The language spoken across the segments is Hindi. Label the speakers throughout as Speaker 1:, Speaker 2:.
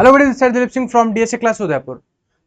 Speaker 1: हेलो बड़ी Dilip Singh from DSA class Udaipur.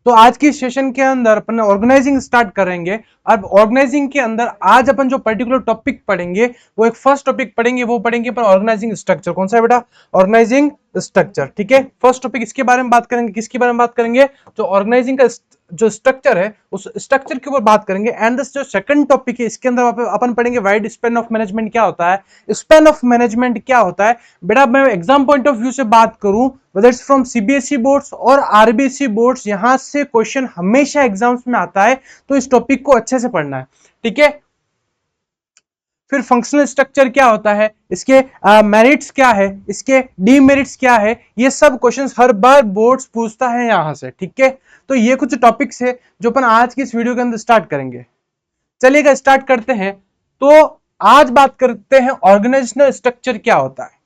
Speaker 1: तो आज की सेशन के अंदर अपन ऑर्गेनाइजिंग स्टार्ट करेंगे। अब ऑर्गेनाइजिंग के अंदर आज अपन जो पर्टिकुलर टॉपिक पढ़ेंगे वो एक फर्स्ट टॉपिक पढ़ेंगे, वो पढ़ेंगे पर ऑर्गेनाइजिंग स्ट्रक्चर। कौन सा है बेटा? Organising structure. ठीक है, फर्स्ट टॉपिक इसके बारे में बात करेंगे। किसके बारे में बात करेंगे? जो ऑर्गेनाइजिंग का जो स्ट्रक्चर है उस स्ट्रक्चर के ऊपर बात करेंगे। एंड जो सेकंड टॉपिक है इसके अंदर अपन पढ़ेंगे वाइड स्पैन ऑफ मैनेजमेंट क्या होता है, स्पैन ऑफ मैनेजमेंट क्या होता है। बेटा मैं एग्जाम पॉइंट ऑफ व्यू से बात करूं, whether it's from CBSE boards और आरबीएसई बोर्ड्स, यहां से क्वेश्चन हमेशा एग्जाम्स में आता है, तो इस टॉपिक को अच्छे से पढ़ना है। ठीक है, फिर फंक्शनल स्ट्रक्चर क्या होता है, इसके मेरिट्स क्या है, इसके डीमेरिट्स क्या है, ये सब क्वेश्चंस हर बार बोर्ड्स पूछता है यहां से। ठीक है, तो ये कुछ टॉपिक्स है जो अपन आज की इस वीडियो के अंदर स्टार्ट करेंगे। चलिएगा स्टार्ट करते हैं। तो आज बात करते हैं ऑर्गेनाइजेशनल स्ट्रक्चर क्या होता है।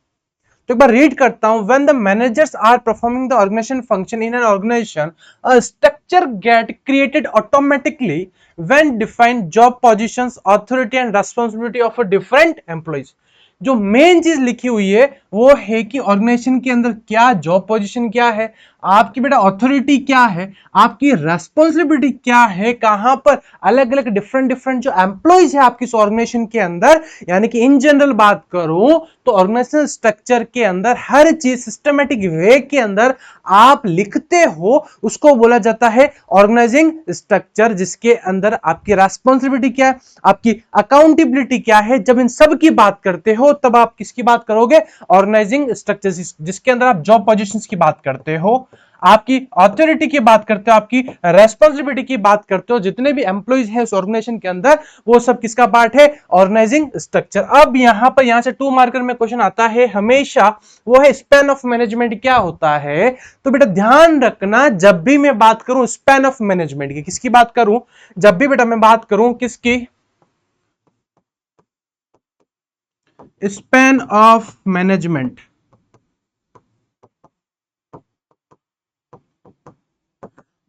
Speaker 1: तो एक बार रीड करता हूं। When the managers are performing the organisation function in an organisation, a structure get created automatically when defined job positions, authority and responsibility of a different employees. जो मेन चीज लिखी हुई है वो है कि ऑर्गेनाइजेशन के अंदर क्या जॉब पोजीशन क्या है, आपकी बेटा अथॉरिटी क्या है, आपकी रेस्पॉन्सिबिलिटी क्या है, कहां पर अलग अलग डिफरेंट डिफरेंट जो एम्प्लॉइज है आपकी ऑर्गेनाइजेशन के अंदर। यानी कि इन जनरल बात करूं तो ऑर्गेनाइजेशनल स्ट्रक्चर के अंदर हर चीज सिस्टमेटिक वे के अंदर आप लिखते हो, उसको बोला जाता है ऑर्गेनाइजिंग स्ट्रक्चर, जिसके अंदर आपकी रेस्पॉन्सिबिलिटी क्या है, आपकी अकाउंटेबिलिटी क्या है। जब इन सब की बात करते हो तब आप किसकी बात करोगे? ऑर्गेनाइजिंग स्ट्रक्चर, जिसके अंदर आप जॉब पोजीशंस की बात करते हो, आपकी अथॉरिटी की बात करते हो, आपकी रेस्पॉन्सिबिलिटी की बात करते हो, जितने भी एम्प्लॉइज हैं उस ऑर्गेनाइजेशन के अंदर, वो सब किसका पार्ट है? Organising structure. अब यहां से 2 मार्कर में क्वेश्चन आता है हमेशा, वो है स्पैन ऑफ मैनेजमेंट क्या होता है। तो बेटा ध्यान रखना, जब भी मैं बात करूं स्पैन ऑफ मैनेजमेंट की, किसकी बात करूं? जब भी बेटा मैं बात करूं किसकी? Span of management.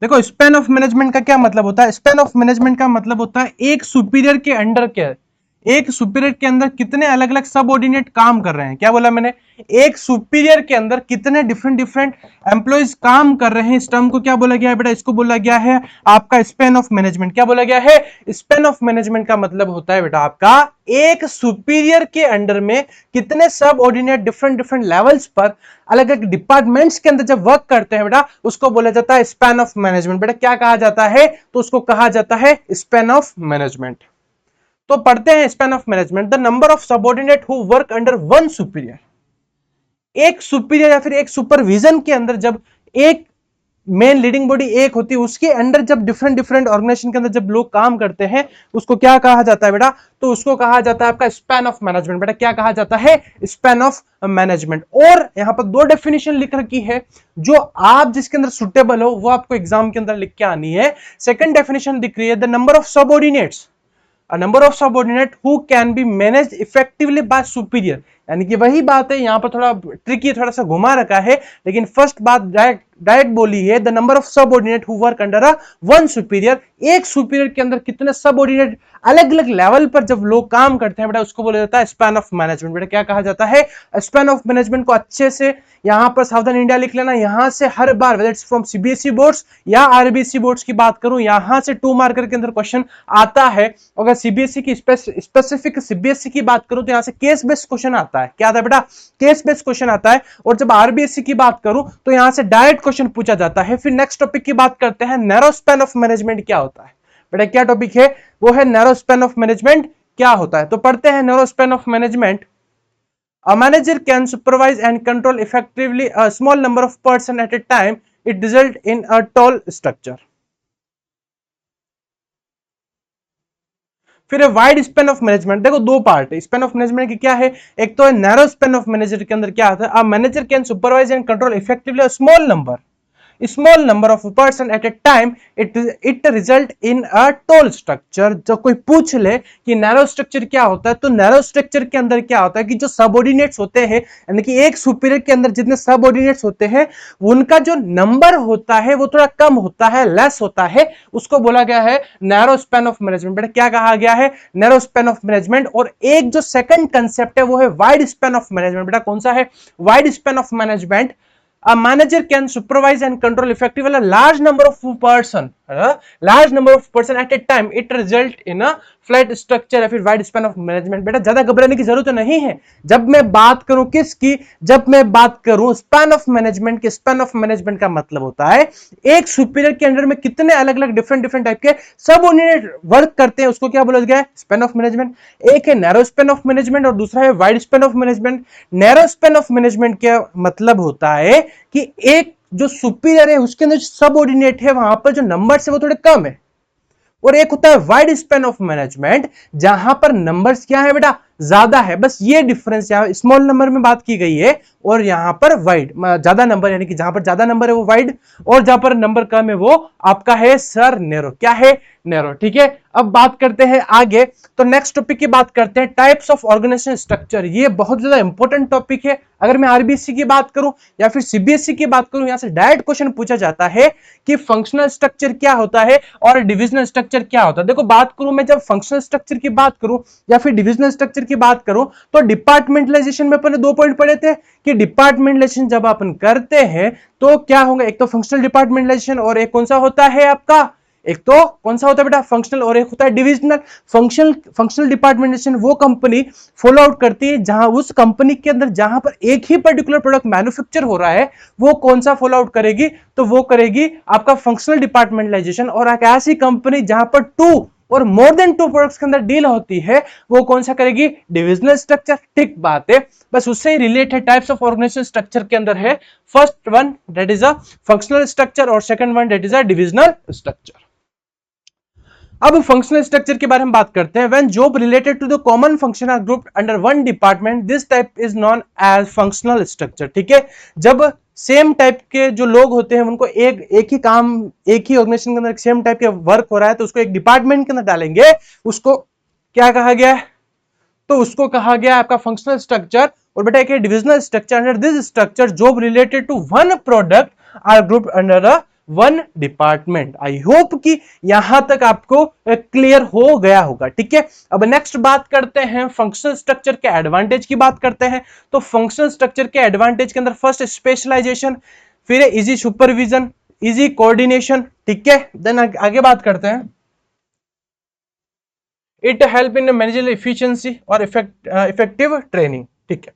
Speaker 1: देखो स्पैन ऑफ मैनेजमेंट का क्या मतलब होता है? स्पैन ऑफ मैनेजमेंट का मतलब होता है एक सुपीरियर के अंडर के, एक सुपीरियर के अंदर कितने अलग अलग सबऑर्डिनेट काम कर रहे हैं। क्या बोला मैंने? एक सुपीरियर के अंदर कितने डिफरेंट डिफरेंट एम्प्लॉइज काम कर रहे हैं। इस टर्म को क्या बोला गया है बेटा? इसको बोला गया है आपका स्पैन ऑफ मैनेजमेंट। क्या बोला गया है? स्पैन ऑफ मैनेजमेंट का मतलब होता है बेटा आपका एक सुपीरियर के अंडर में कितने सब ऑर्डिनेट डिफरेंट डिफरेंट लेवल्स पर अलग अलग डिपार्टमेंट्स के अंदर जब वर्क करते हैं बेटा, उसको बोला जाता है स्पैन ऑफ मैनेजमेंट। बेटा क्या कहा जाता है? तो उसको कहा जाता है स्पैन ऑफ मैनेजमेंट। तो पढ़ते हैं span of management. The number of subordinate who work under one superior, एक सुपीरियर या फिर एक सुपरविजन के अंदर जब एक मेन लीडिंग बॉडी एक होती है, उसके अंडर जब डिफरेंट डिफरेंट ऑर्गेनाइजेशन के अंदर जब लोग काम करते हैं, उसको क्या कहा जाता है बेटा? तो उसको कहा जाता है आपका स्पैन ऑफ मैनेजमेंट। बेटा क्या कहा जाता है? Span of management. और यहां पर 2 डेफिनेशन लिख रखी है, जो आप जिसके अंदर सुटेबल हो वो आपको एग्जाम के अंदर लिख के आनी है। सेकंड डेफिनेशन दिख रही है, the number of subordinates, a number of subordinate who can be managed effectively by superior। यानी कि वही बात है, यहां पर थोड़ा ट्रिकी, थोड़ा सा घुमा रखा है, लेकिन फर्स्ट बात डायरेक्ट बोली है, the number of subordinate who work under a one superior. एक सुपीरियर के अंदर कितने सबऑर्डिनेट अलग अलग लेवल पर जब लोग काम करते हैं बेटा, उसको बोला जाता है स्पैन ऑफ मैनेजमेंट। बेटा क्या कहा जाता है? स्पैन ऑफ मैनेजमेंट को अच्छे से यहां पर सावधान इंडिया लिख लेना। यहां से हर बार whether it's from CBSE boards या आरबीएसई बोर्ड्स की बात करूं, यहां से 2 मार्कर के अंदर क्वेश्चन आता है। अगर सीबीएसई की स्पेसिफिक सीबीएसई की बात करूं तो यहां से केस बेस्ड क्वेश्चन आता है। क्या आता है बेटा? केस बेस्ड क्वेश्चन आता है। और जब आरबीएसई की बात करूं तो यहां से डायरेक्ट क्वेश्चन पूछा जाता है। फिर नेक्स्ट टॉपिक की बात करते हैं, नैरो स्पैन ऑफ मैनेजमेंट क्या होता है। बेटा क्या टॉपिक है? वो है नैरो स्पैन ऑफ मैनेजमेंट क्या होता है। तो पढ़ते हैं narrow span of management. A manager can supervise and control effectively a small number of persons at a time. It results in a tall structure. फिर वाइड स्पेन ऑफ मैनेजमेंट। देखो 2 पार्ट है स्पेन ऑफ मैनेजमेंट की। क्या है? एक तो है नैरो स्पेन ऑफ मैनेजर के अंदर क्या आता है? A manager can supervise and control effectively a small number of person at A time. It result in a toll structure. जब कोई पूछ ले कि नैरो स्ट्रक्चर क्या होता है, तो नैरो स्ट्रक्चर के अंदर क्या होता है कि जो सबऑर्डिनेट्स होते हैं, यानी कि एक सुपीरियर के अंदर जितने सबऑर्डिनेट्स होते हैं, उनका जो नंबर होता है वो थोड़ा कम होता है, लेस होता है, उसको बोला गया है नैरो स्पैन ऑफ मैनेजमेंट। बेटा क्या कहा गया है? Narrow span of management. और एक जो सेकंड कंसेप्ट है वो है वाइड स्पैन ऑफ मैनेजमेंट। बेटा कौन सा है? Wide span of management. A manager can supervise and control effectively a large number of person at a time. It result in a flat structure या फिर wide span of management. बेटा ज्यादा घबराने की जरूरत नहीं है. जब मैं बात करूं किसकी, जब मैं बात करूं स्पैन ऑफ मैनेजमेंट के, स्पैन ऑफ मैनेजमेंट का मतलब होता है एक सुपीरियर के अंडर में कितने अलग अलग डिफरेंट टाइप के सब यूनिट वर्क करते हैं, उसको क्या बोला गया है, स्पैन ऑफ मैनेजमेंट. एक है नैरो स्पैन ऑफ मैनेजमेंट और दूसरा है wide span of management. Narrow span of management का मतलब होता है कि एक जो सुपीरियर है उसके अंदर सबऑर्डिनेट है वहां पर जो नंबर्स है वो थोड़े कम है. और एक होता है वाइड स्पैन ऑफ मैनेजमेंट जहां पर नंबर्स क्या है बेटा, ज्यादा है. बस ये डिफरेंस यहां स्मॉल नंबर में बात की गई है और यहां पर वाइड ज्यादा नंबर, यानी कि जहां पर ज्यादा नंबर है वो वाइड और जहां पर नंबर कम है वो आपका है सर नैरो. क्या है, नैरो. ठीक है, अब बात करते हैं आगे. तो नेक्स्ट टॉपिक की बात करते हैं टाइप्स ऑफ ऑर्गेनाइजेशन स्ट्रक्चर. ये बहुत ज्यादा इंपॉर्टेंट टॉपिक है. अगर मैं आरबीएससी की बात करूं या फिर सीबीएसई की बात करूं, यहां से डायरेक्ट क्वेश्चन पूछा जाता है कि फंक्शनल स्ट्रक्चर क्या होता है और डिविजनल स्ट्रक्चर क्या होता है. देखो बात करूं मैं, जब फंक्शनल स्ट्रक्चर की बात करूं या फिर डिविजनल स्ट्रक्चर की बात करूं तो डिपार्टमेंटलाइजेशन में अपन ने 2 पॉइंट पढ़े थे कि डिपार्टमेंटलाइजेशन जब अपन करते हैं तो क्या होगा, एक तो फंक्शनल डिपार्टमेंटलाइजेशन और एक कौन सा होता है आपका, एक तो कौन सा होता है बेटा फंक्शनल और एक होता है डिविजनल. फंक्शनल डिपार्टमेंटेशन वो कंपनी फॉलो आउट करती है जहां उस कंपनी के अंदर जहां पर एक ही पर्टिकुलर प्रोडक्ट मैन्युफैक्चर हो रहा है वो कौन सा फॉलो आउट करेगी, तो वो करेगी आपका फंक्शनल डिपार्टमेंटलाइजेशन. और एक ऐसी कंपनी जहां पर 2 और मोर देन 2 प्रोडक्ट्स के अंदर डील होती है वो कौन सा करेगी, डिविजनल स्ट्रक्चर. ठीक बात है, बस उससे ही related types of organization structure के अंदर है first one that is a functional structure और second one that is a divisional structure. अब फंक्शनल स्ट्रक्चर के बारे में बात करते हैं. When job related to the common function are grouped under one department this type is known as functional structure. ठीक है, जब सेम टाइप के जो लोग होते हैं उनको एक ही काम, एक ही ऑर्गेनाइजेशन के अंदर सेम टाइप के वर्क हो रहा है तो उसको एक डिपार्टमेंट के अंदर डालेंगे, उसको क्या कहा गया है, तो उसको कहा गया आपका फंक्शनल स्ट्रक्चर. और बेटा एक divisional structure. Under this structure job related to one product are grouped under a one department. I hope कि यहां तक आपको क्लियर हो गया होगा. ठीक है, अब नेक्स्ट बात करते हैं फंक्शनल स्ट्रक्चर के एडवांटेज की बात करते हैं. तो फंक्शनल स्ट्रक्चर के एडवांटेज के अंदर फर्स्ट स्पेशलाइजेशन, फिर इजी सुपरविजन, इजी कोऑर्डिनेशन. ठीक है, देन आगे बात करते हैं it help in managerial efficiency और इफेक्टिव ट्रेनिंग. ठीक है,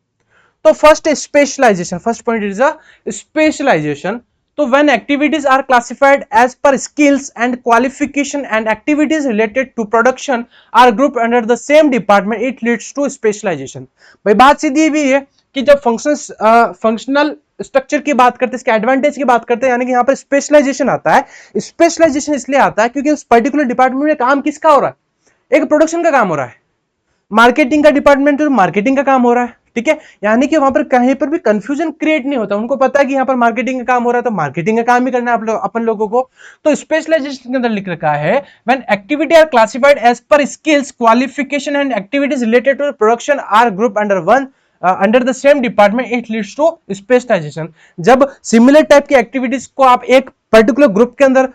Speaker 1: तो first specialisation, first point is a specialisation. तो when activities are classified as per skills and qualification and activities related to production are grouped under the same department it leads to specialization. भाई बात सीधी भी है कि जब फंक्शनल स्ट्रक्चर की बात करते हैं, इसके एडवांटेज की बात करते हैं, यानी कि यहाँ पर स्पेशलाइजेशन आता है. स्पेशलाइजेशन इसलिए आता है क्योंकि उस पर्टिकुलर डिपार्टमेंट में काम किसका हो रहा है, एक प्रोडक्शन का काम हो रहा है. मार्केटिंग का डिपार्टमेंट है तो मार्केटिंग का काम हो रहा है. ठीक है, यानी कि वहां पर कहीं पर भी कंफ्यूजन क्रिएट नहीं होता. उनको पता है कि यहाँ पर मार्केटिंग का काम हो रहा है तो मार्केटिंग का काम ही करना है अपन लोगों को. तो स्पेशलाइजेशन के अंदर लिख रखा है when activity are classified as per skills qualification and activities related to production are group under one under the same department it leads to specialisation. जब सिमिलर टाइप की एक्टिविटीज को आप एक पर्टिकुलर ग्रुप के अंदर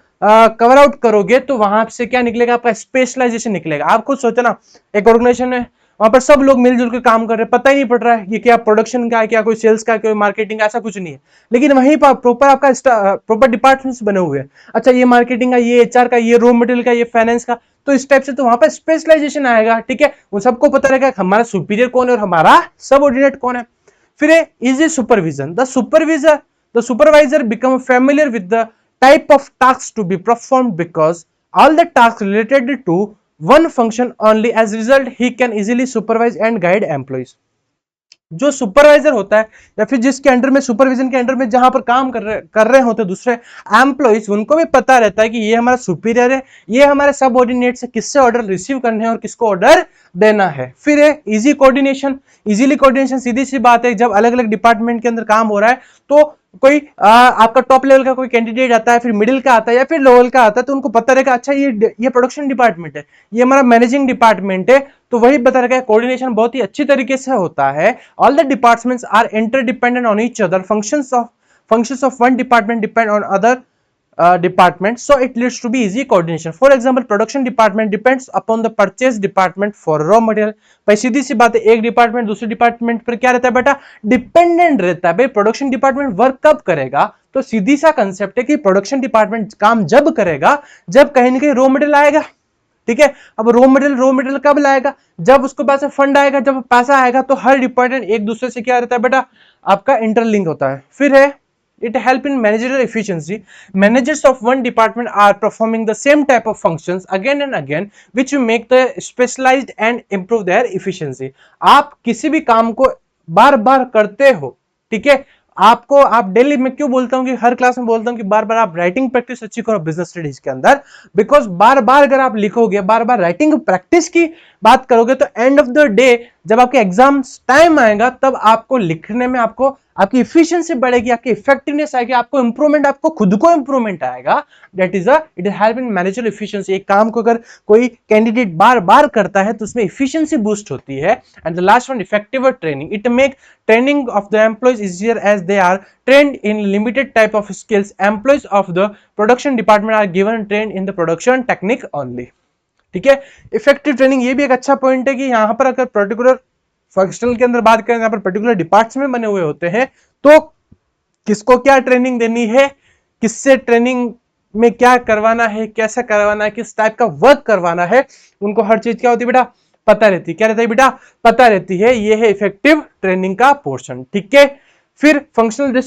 Speaker 1: कवर आउट करोगे तो वहां से क्या निकलेगा, आपका स्पेशलाइजेशन निकलेगा. आप खुद सोचो ना, एक ऑर्गेनाइजेशन है वहां पर सब लोग मिलजुल कर काम कर रहे हैं, पता ही नहीं पड़ रहा है ये क्या प्रोडक्शन का है, क्या कोई सेल्स का, कोई मार्केटिंग का, ऐसा कुछ नहीं है. लेकिन वहीं पर प्रॉपर आपका प्रॉपर डिपार्टमेंट्स बने हुए हैं. अच्छा ये मार्केटिंग का, ये एचआर का, ये रॉ मटेरियल का, ये फाइनेंस का, तो इस टाइप से तो वहां पर स्पेशलाइजेशन आएगा. ठीक है, उन सबको पता रहेगा हमारा सुपीरियर कौन है और हमारा सबऑर्डिनेट कौन है. फिर easy supervision. The supervisor become familiar with the type of tasks to be performed because all the tasks related to one function only. As a result he can easily supervise and guide employees. जो सुपरवाइजर होता है या फिर जिसके अंडर में, सुपरविजन के अंडर में जहां पर काम कर रहे होते दूसरे एम्प्लॉइज, उनको भी पता रहता है कि ये हमारा सुपीरियर है, ये हमारे सबऑर्डिनेट से किससे ऑर्डर रिसीव करने हैं और किसको ऑर्डर देना है. फिर है इजी कोऑर्डिनेशन. इजीली कोऑर्डिनेशन सीधी सी बात है, जब अलग अलग डिपार्टमेंट के अंदर काम हो रहा है तो कोई आपका टॉप लेवल का कोई कैंडिडेट आता है, फिर मिडिल का आता है या फिर लोअर का आता है, तो उनको पता रहेगा अच्छा ये प्रोडक्शन डिपार्टमेंट है, ये हमारा मैनेजिंग डिपार्टमेंट है, तो वही पता रहेगा. कोऑर्डिनेशन बहुत ही अच्छी तरीके से होता है. All the departments are interdependent on each other. Functions of one department depend on other department, so it leads to be easy coordination. For example, production department depends upon the purchase department for raw material. भाई सीधी सी बात है, एक डिपार्टमेंट दूसरे डिपार्टमेंट पर क्या रहता है बेटा, डिपेंडेंट रहता है। भाई प्रोडक्शन डिपार्टमेंट वर्क कब करेगा, तो सीधी सा कंसेप्ट है कि प्रोडक्शन डिपार्टमेंट काम जब करेगा जब कहीं ना कहीं रॉ मटेरियल आएगा, ठीक है। अब रॉ मटेरियल कब लाएगा, जब उसके पास फंड आएगा, जब पैसा आएगा। तो हर डिपार्टमेंट एक दूसरे से क्या रहता है बेटा, आपका इंटरलिंक होता है। फिर है it help in managerial efficiency. Managers of one department are performing the same type of functions again and again, which will make the specialized and improve their efficiency. आप किसी भी काम को बार बार करते हो, ठीक है। आपको आप डेली में क्यों बोलता हूं कि हर क्लास में बोलता हूं कि बार बार आप राइटिंग प्रैक्टिस अच्छी करो बिजनेस स्टडीज के अंदर, बिकॉज बार बार अगर आप लिखोगे, बार बार राइटिंग प्रैक्टिस की बात करोगे, तो एंड ऑफ द डे जब आपके एग्जाम्स टाइम आएगा तब आपको लिखने में आपको आपकी इफिशियंसी बढ़ेगी, आपकी इफेक्टिवनेस आएगी, आपको इंप्रूवमेंट, आपको खुद को इंप्रूवमेंट आएगा। That is it help in manager efficiency. एक काम को अगर कोई कैंडिडेट बार बार करता है तो उसमें इफिशियंसी बूस्ट होती है। And the last one, effective training. It make training of the employees easier as they are trained in limited type of skills. Employees of the production department are given trained in the production technique only. ठीक है। इफेक्टिव ट्रेनिंग ये भी एक अच्छा पॉइंट है कि यहाँ पर अगर पर्टिकुलर फंक्शनल के अंदर बात करें, यहाँ पर पर्टिकुलर डिपार्टमेंट बने हुए होते हैं, तो किसको क्या ट्रेनिंग देनी है, किससे ट्रेनिंग में क्या करवाना है, कैसा करवाना है, किस टाइप का वर्क करवाना है, उनको हर चीज क्या होती है बेटा, पता रहती है। क्या रहता है बेटा, पता रहती है। ये है इफेक्टिव ट्रेनिंग का पोर्शन, ठीक है। फिर फंक्शनल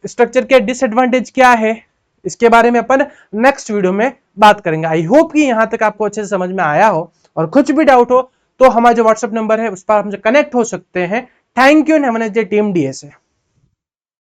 Speaker 1: स्ट्रक्चर के डिसएडवांटेज क्या है, इसके बारे में अपन नेक्स्ट वीडियो में बात करेंगे। आई होप कि यहां तक आपको अच्छे से समझ में आया हो, और कुछ भी डाउट हो तो हमारा जो व्हाट्सएप नंबर है उस पर आप मुझे कनेक्ट हो सकते हैं। Thank you and have a nice day team DSA.